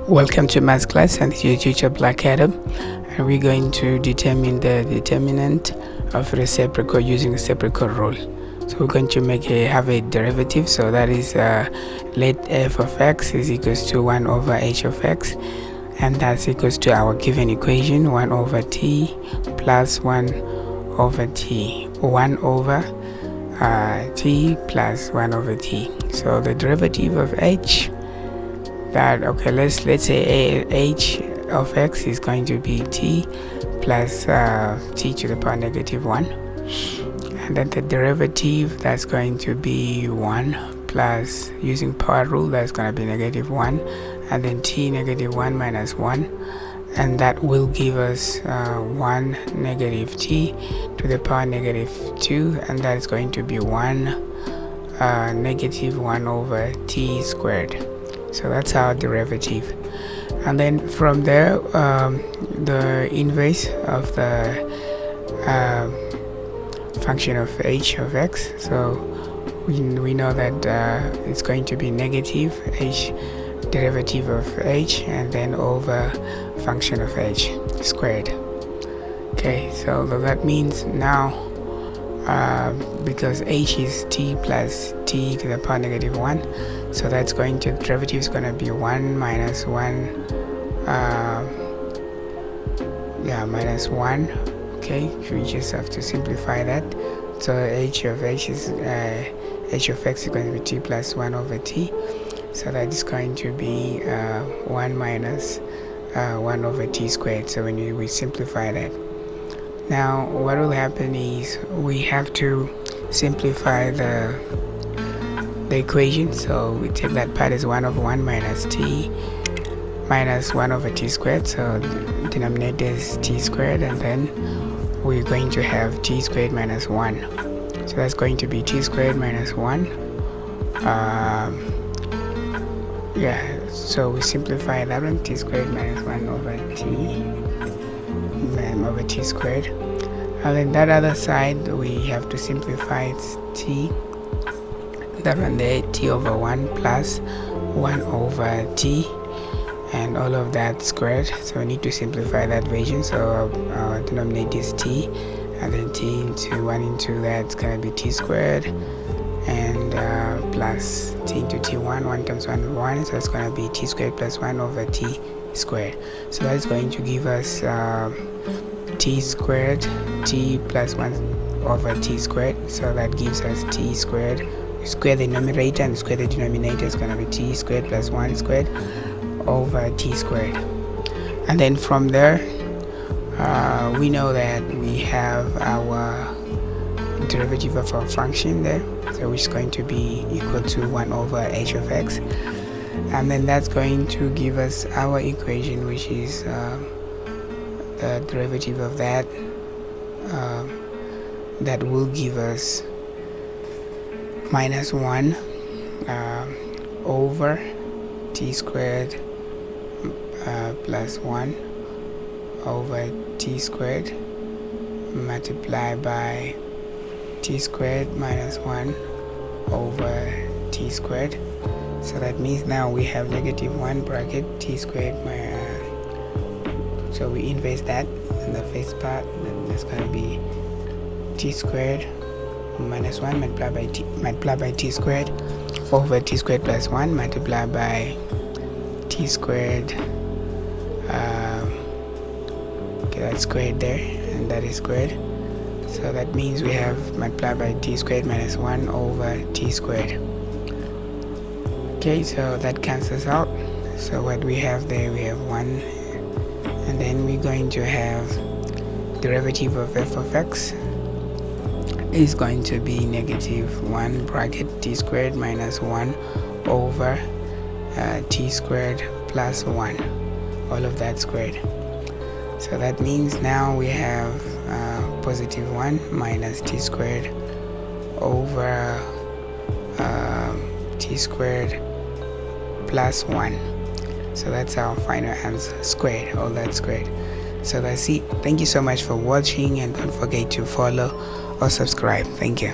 Welcome to math class, and this is your teacher Black Adam, and we're going to determine the determinant of reciprocal using reciprocal rule. So we're going to have a derivative, so that is let f of x is equals to 1 over h of x, and that's equals to our given equation 1 over t plus 1 over t, 1 over t plus 1 over t. So the derivative of h, that let's say h of x is going to be t plus t to the power negative 1, and then the derivative, that's going to be 1 plus, using power rule, that's going to be negative 1, and then t negative 1 minus 1, and that will give us 1 negative t to the power negative 2, and that is going to be 1 negative 1 over t squared. So that's our derivative, and then from there the inverse of the function of h of x, so we know that it's going to be negative h derivative of h and then over function of h squared. Okay, so that means now because h is t plus t to the power negative 1, so that's going to, derivative is going to be 1 minus 1 minus 1. Okay, we just have to simplify that. So h of x is going to be t plus 1 over t, so that is going to be 1 minus 1 over t squared. So when we simplify that, now what will happen is we have to simplify the equation. So we take that part as 1 over 1 minus t minus 1 over t squared, so denominator is t squared, and then we're going to have t squared minus 1, so that's going to be t squared minus 1. So we simplify that one, t squared minus 1 over t squared, and then that other side we have to simplify, it's t, that one there, t over 1 plus 1 over t, and all of that squared. So we need to simplify that version, so our denominator is t, and then t into 1 into that, it's going to be t squared, and plus t into t1, 1 times 1 is 1, so it's going to be t squared plus 1 over t squared. So that's going to give us t squared, t plus 1 over t squared, so that gives us t squared. Square the numerator and square the denominator, is going to be t squared plus 1 squared over t squared. And then from there we know that we have our derivative of our function there, so which is going to be equal to 1 over h of x, and then that's going to give us our equation, which is the derivative of that that will give us minus 1 over t squared plus 1 over t squared multiplied by t squared minus 1 over t squared. So that means now we have negative 1 bracket t squared so we inverse that in the first part, and that's going to be t squared minus 1 multiplied by t squared over t squared plus 1 multiplied by t squared, that's squared there, and that is squared. So that means we have multiplied by t squared minus 1 over t squared. Okay, so that cancels out. So what we have there, we have 1, and then we're going to have derivative of f of x is going to be negative 1 bracket t squared minus 1 over t squared plus 1, all of that squared. So that means now we have positive 1 minus t squared over t squared plus 1. So that's our final answer, squared, all that squared. So that's it. Thank you so much for watching, and don't forget to follow or subscribe. Thank you.